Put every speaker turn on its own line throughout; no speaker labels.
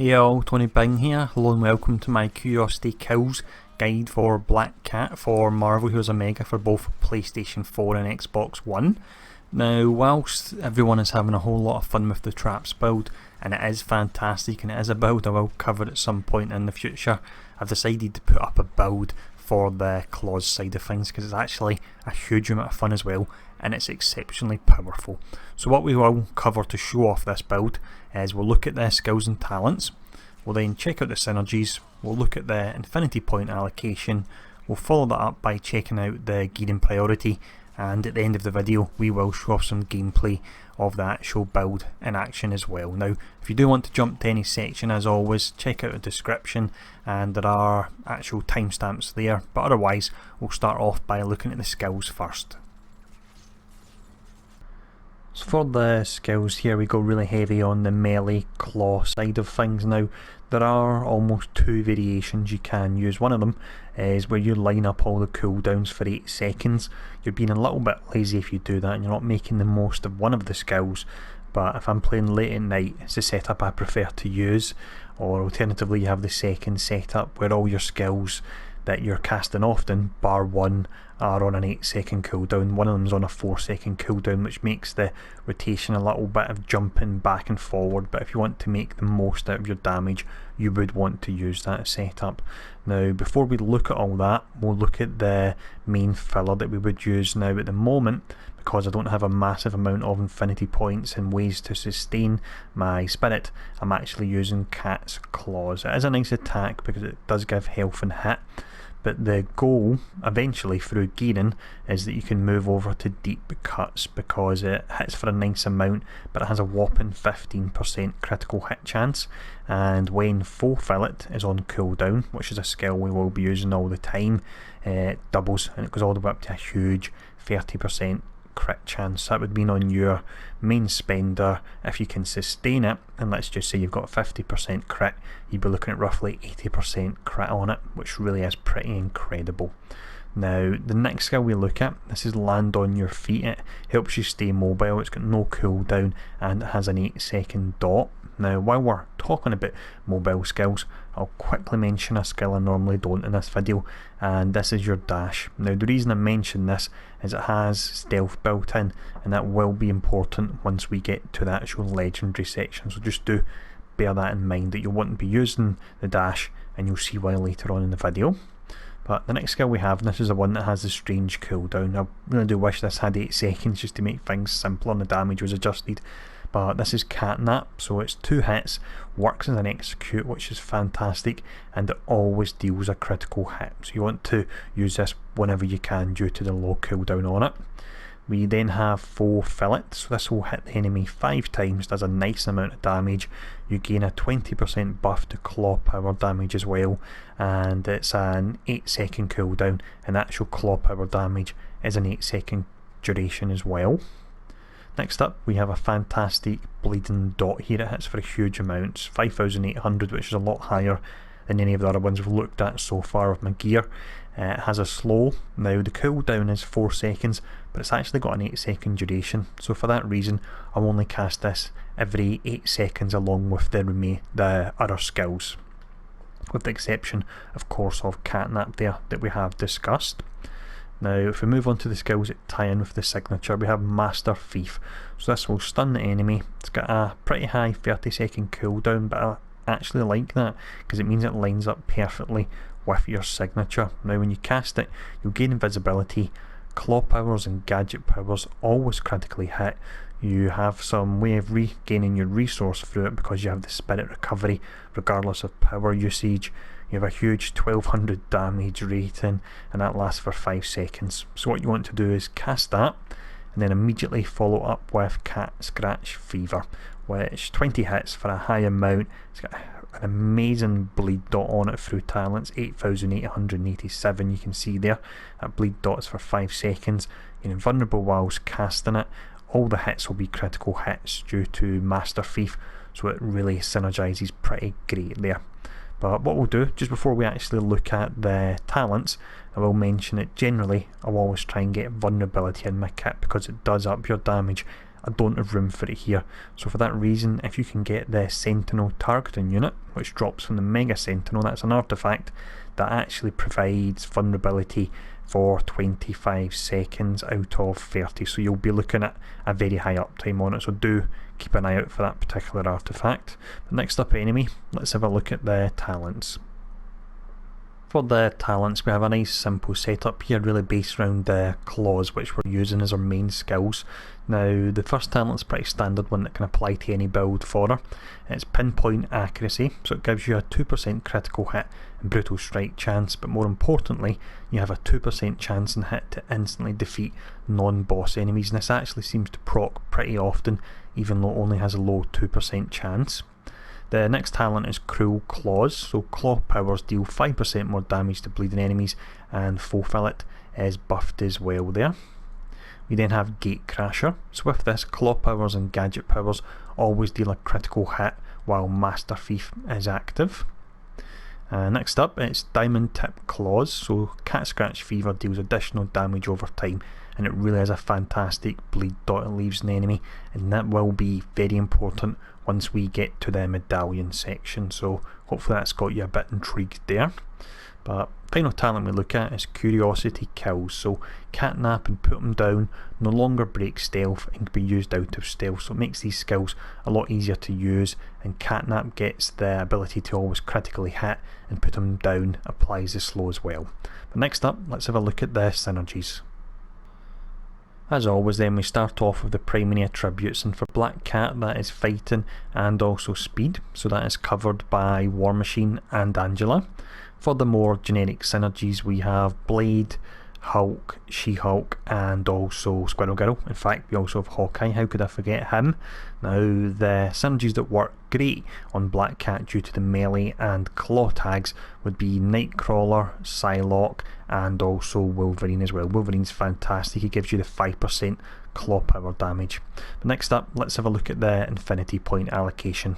Hey all, Tony Bing here. Hello and welcome to my Curiosity Kills guide for Black Cat for Marvel Heroes Omega for both PlayStation 4 and Xbox One. Now, whilst everyone is having a whole lot of fun with the traps build, and it is fantastic and it is a build I will cover at some point in the future, I've decided to put up a build for the claws side of things because it's actually a huge amount of fun as well, and it's exceptionally powerful. So what we will cover to show off this build is we'll look at the skills and talents, we'll then check out the synergies, we'll look at the infinity point allocation, we'll follow that up by checking out the gearing priority, and at the end of the video we will show off some gameplay of the actual build in action as well. Now, if you do want to jump to any section, as always, check out the description and there are actual timestamps there, but otherwise we'll start off by looking at the skills first. So for the skills here we go really heavy on the melee claw side of things. Now there are almost two variations you can use. One of them is where you line up all the cooldowns for 8 seconds. You're being a little bit lazy if you do that and you're not making the most of one of the skills, but if I'm playing late at night it's the setup I prefer to use. Or alternatively you have the second setup where all your skills that you're casting often, bar one, are on an 8-second cooldown. One of them's on a 4-second cooldown, which makes the rotation a little bit of jumping back and forward, but if you want to make the most out of your damage you would want to use that setup. Now before we look at all that, we'll look at the main filler that we would use. Now at the moment, because I don't have a massive amount of infinity points and ways to sustain my spirit, I'm actually using Cat's Claws. It is a nice attack because it does give health and hit, but the goal eventually through gearing is that you can move over to deep cuts because it hits for a nice amount, but it has a whopping 15% critical hit chance, and when full fillet is on cooldown, which is a skill we will be using all the time, it doubles and it goes all the way up to a huge 30% crit chance. That would mean on your main spender, if you can sustain it, and let's just say you've got 50% crit, you'd be looking at roughly 80% crit on it, which really is pretty incredible. Now the next skill we look at, this is land on your feet. It helps you stay mobile, it's got no cooldown and it has an 8-second dot. Now while we're talking about mobile skills, I'll quickly mention a skill I normally don't in this video, and this is your dash. Now the reason I mention this is it has stealth built in, and that will be important once we get to the actual legendary section, so just do bear that in mind that you'll want to be using the dash, and you'll see why later on in the video. But the next skill we have, and this is the one that has the strange cooldown. I really do wish this had 8 seconds just to make things simpler and the damage was adjusted. But this is Catnap, so it's 2 hits, works as an execute, which is fantastic, and it always deals a critical hit. So you want to use this whenever you can due to the low cooldown on it. We then have Full Fillet, so this will hit the enemy 5 times, does a nice amount of damage. You gain a 20% buff to claw power damage as well, and it's an 8-second cooldown, and actual claw power damage is an 8-second duration as well. Next up we have a fantastic bleeding dot here. It hits for huge amounts, 5,800, which is a lot higher than any of the other ones we've looked at so far with my gear. It has a slow. Now the cooldown is 4 seconds, but it's actually got an 8-second duration, so for that reason I'll only cast this every 8 seconds along with the other skills, with the exception of course of Catnap there that we have discussed. Now if we move on to the skills that tie in with the signature, we have Master Thief. So this will stun the enemy. It's got a pretty high 30-second cooldown, but I actually like that because it means it lines up perfectly with your signature. Now when you cast it, you'll gain invisibility, claw powers and gadget powers always critically hit. You have some way of regaining your resource through it because you have the spirit recovery regardless of power usage. You have a huge 1200 damage rating, and that lasts for 5 seconds. So what you want to do is cast that and then immediately follow up with Cat Scratch Fever, which 20 hits for a high amount. It's got an amazing bleed dot on it through talents, 8,887. You can see there that bleed dot is for 5 seconds. You're invulnerable whilst casting it. All the hits will be critical hits due to Master Thief, so it really synergizes pretty great there. But what we'll do, just before we actually look at the talents, I will mention that generally I'll always try and get vulnerability in my kit because it does up your damage I don't have room for it here. So for that reason, if you can get the Sentinel targeting unit, which drops from the Mega Sentinel, that's an artifact that actually provides vulnerability for 25 seconds out of 30, so you'll be looking at a very high uptime on it, so do keep an eye out for that particular artifact. But next up enemy, let's have a look at the talents. For the talents, we have a nice simple setup here, really based around the claws, which we're using as our main skills. Now, the first talent's pretty standard one that can apply to any build for her. It's pinpoint accuracy, so it gives you a 2% critical hit and brutal strike chance, but more importantly, you have a 2% chance in hit to instantly defeat non-boss enemies, and this actually seems to proc pretty often, even though it only has a low 2% chance. The next talent is Cruel Claws, so claw powers deal 5% more damage to bleeding enemies, and Fulfill It is buffed as well there. We then have Gate Crasher, so with this, claw powers and gadget powers always deal a critical hit while Master Thief is active. Next up, it's Diamond Tip Claws, so Cat Scratch Fever deals additional damage over time, and it really has a fantastic bleed dot it leaves an enemy, and that will be very important once we get to the medallion section, so hopefully that's got you a bit intrigued there. But final talent we look at is Curiosity Kills, so Catnap and Put 'em Down no longer break stealth and can be used out of stealth, so it makes these skills a lot easier to use, and Catnap gets the ability to always critically hit, and Put 'em Down applies the slow as well. But next up, let's have a look at the synergies. As always then, we start off with the primary attributes, and for Black Cat that is fighting and also speed, so that is covered by War Machine and Angela. For the more generic synergies, we have Blade, Hulk, She-Hulk and also Squirrel Girl. In fact, we also have Hawkeye, how could I forget him? Now, the synergies that work great on Black Cat due to the melee and claw tags would be Nightcrawler, Psylocke and also Wolverine as well. Wolverine's fantastic, he gives you the 5% claw power damage. But next up, let's have a look at the Infinity Point allocation.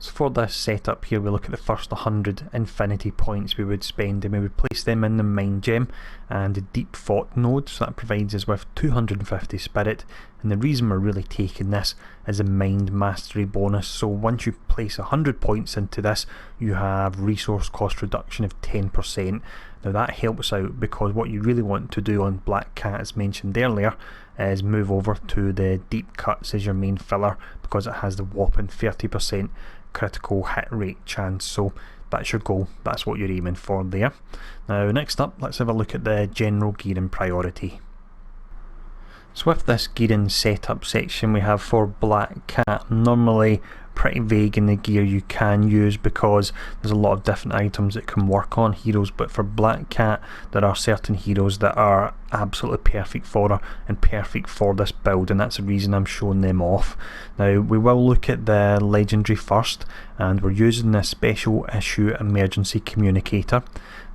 So for this setup here, we look at the first 100 infinity points we would spend, and we would place them in the Mind Gem and the Deep Thought node, so that provides us with 250 spirit, and the reason we're really taking this is a Mind Mastery bonus, so once you place 100 points into this, you have resource cost reduction of 10%. Now that helps out because what you really want to do on Black Cat, as mentioned earlier, is move over to the Deep Cuts as your main filler, because it has the whopping 30% critical hit rate chance, so that's your goal, that's what you're aiming for there. Now next up, let's have a look at the general gearing priority. So with this gearing setup section we have for Black Cat, normally pretty vague in the gear you can use because there's a lot of different items that can work on heroes, but for Black Cat there are certain heroes that are absolutely perfect for her and perfect for this build, and that's the reason I'm showing them off. Now we will look at the legendary first, and we're using the special issue emergency communicator.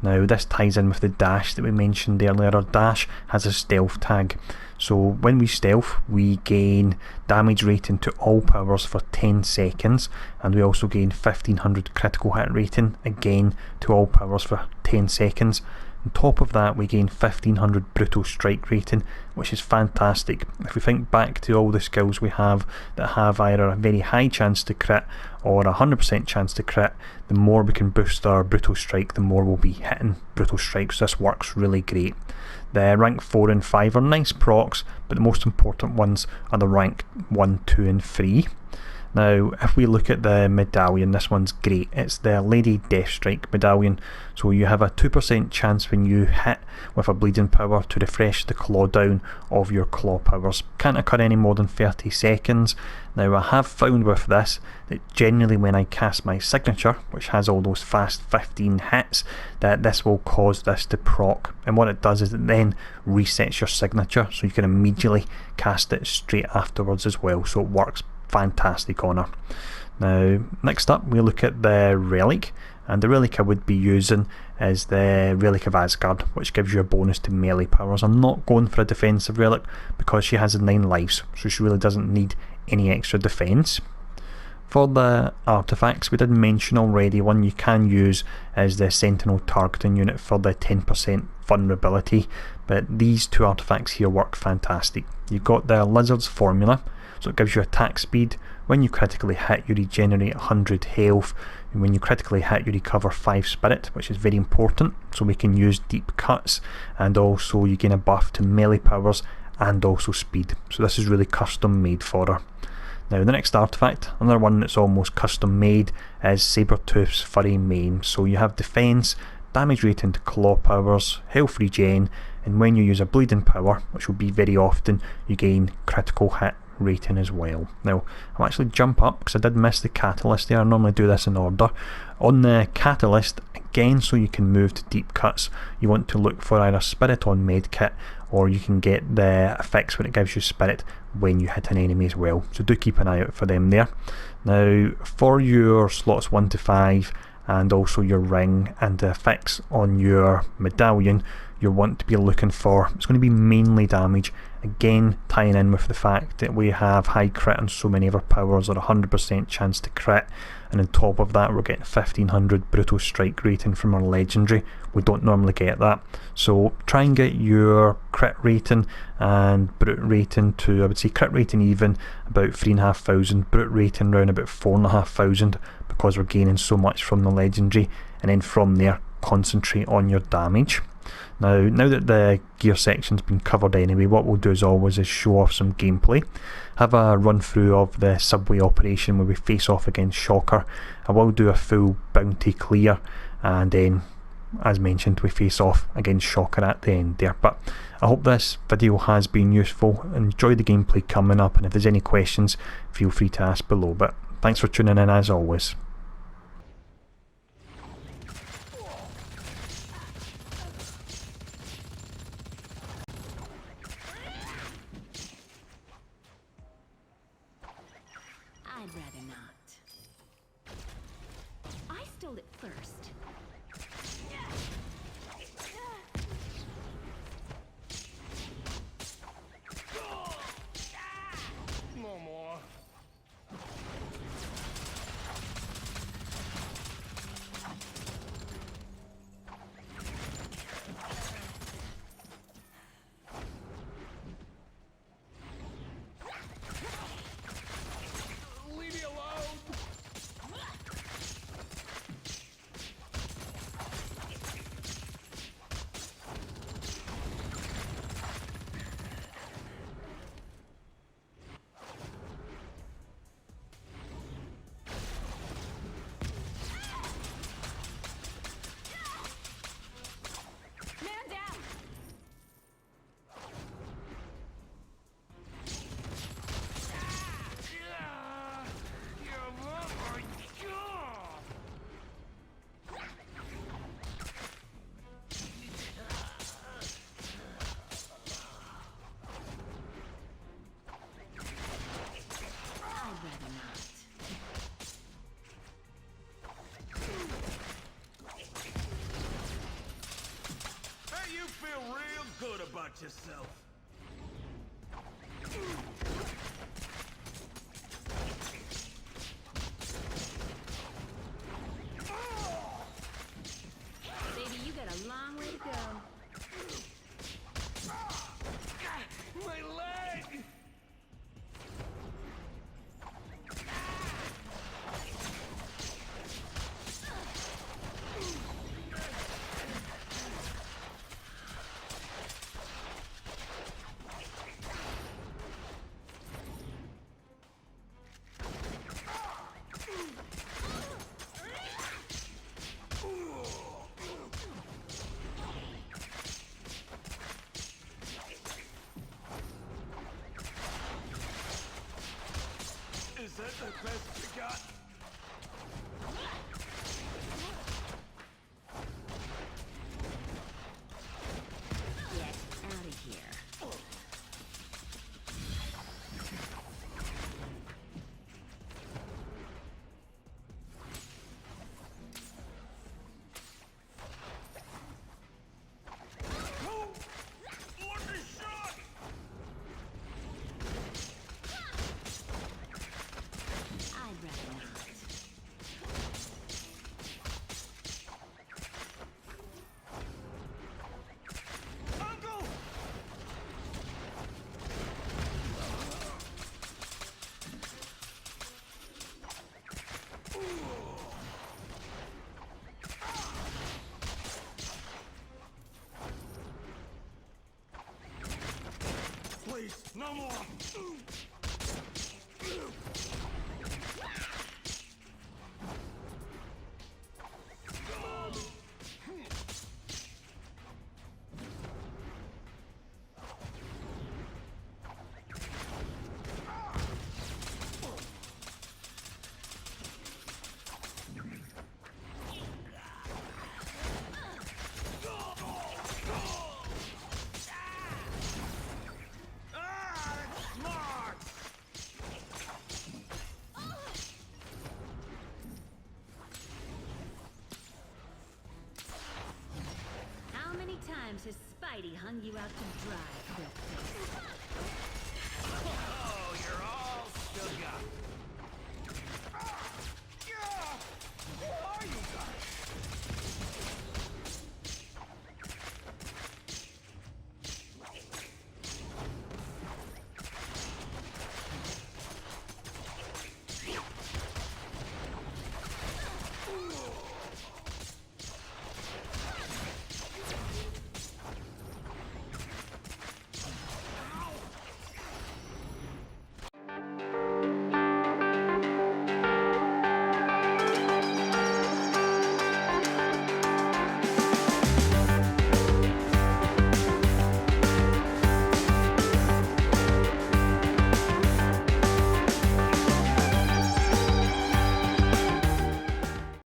Now this ties in with the dash that we mentioned earlier. Our dash has a stealth tag, so when we stealth we gain damage rating to all powers for 10 seconds, and we also gain 1500 critical hit rating again to all powers for 10 seconds. On top of that we gain 1500 brutal strike rating, which is fantastic. If we think back to all the skills we have that have either a very high chance to crit or a 100% chance to crit, the more we can boost our brutal strike, the more we'll be hitting brutal strikes. This works really great. The rank 4 and 5 are nice procs, but the most important ones are the rank 1, 2 and 3. Now if we look at the medallion, this one's great. It's the Lady Deathstrike medallion, so you have a 2% chance when you hit with a bleeding power to refresh the claw down of your claw powers. Can't occur any more than 30 seconds. Now I have found with this that generally when I cast my signature, which has all those fast 15 hits, that this will cause this to proc, and what it does is it then resets your signature so you can immediately cast it straight afterwards as well, so it works fantastic on her. Now next up we look at the relic, and the relic I would be using is the Relic of Asgard, which gives you a bonus to melee powers. I'm not going for a defensive relic because she has 9 lives, so she really doesn't need any extra defense. For the artifacts, we did mention already, one you can use is the Sentinel Targeting Unit for the 10% vulnerability, but these two artifacts here work fantastic. You've got the Lizard's Formula, so it gives you attack speed. When you critically hit, you regenerate 100 health, and when you critically hit, you recover 5 spirit, which is very important, so we can use deep cuts, and also you gain a buff to melee powers and also speed, so this is really custom made for her. Now the next artifact, another one that's almost custom made, is Sabertooth's Furry Mane. So you have defense, damage rating to claw powers, health regen, and when you use a bleeding power, which will be very often, you gain critical hit rating as well. Now I'll actually jump up because I did miss the catalyst there. I normally do this in order. On the catalyst, again, so you can move to deep cuts, you want to look for either spirit on medkit, or you can get the effects when it gives you spirit when you hit an enemy as well, so do keep an eye out for them there. Now for your slots 1 to 5 and also your ring and the effects on your medallion, you want to be looking for, it's going to be mainly damage, again tying in with the fact that we have high crit on so many of our powers, or 100% chance to crit, and on top of that we're getting 1500 brutal strike rating from our legendary. We don't normally get that, so try and get your crit rating and brute rating to, I would say crit rating even about 3,500, brute rating around about 4,500, because we're gaining so much from the legendary, and then from there concentrate on your damage. Now that the gear section's been covered anyway, what we'll do as always is show off some gameplay, have a run through of the subway operation where we face off against Shocker. I will do a full bounty clear, and then as mentioned we face off against Shocker at the end there. But I hope this video has been useful. Enjoy the gameplay coming up, and if there's any questions feel free to ask below. But thanks for tuning in as always.
I'd rather not. I stole it first.
No more. Leave me alone.
Man down! I'd rather not.
Hey, you feel real good about yourself.
Baby, you got a long way to go.
My leg! Is that the best you got?
Get out of here.
Oh! Lucky shot!
I'd rather not.
Please, no more.
How many times has Spidey hung you out to dry, Quick?
Oh, you're all shook up.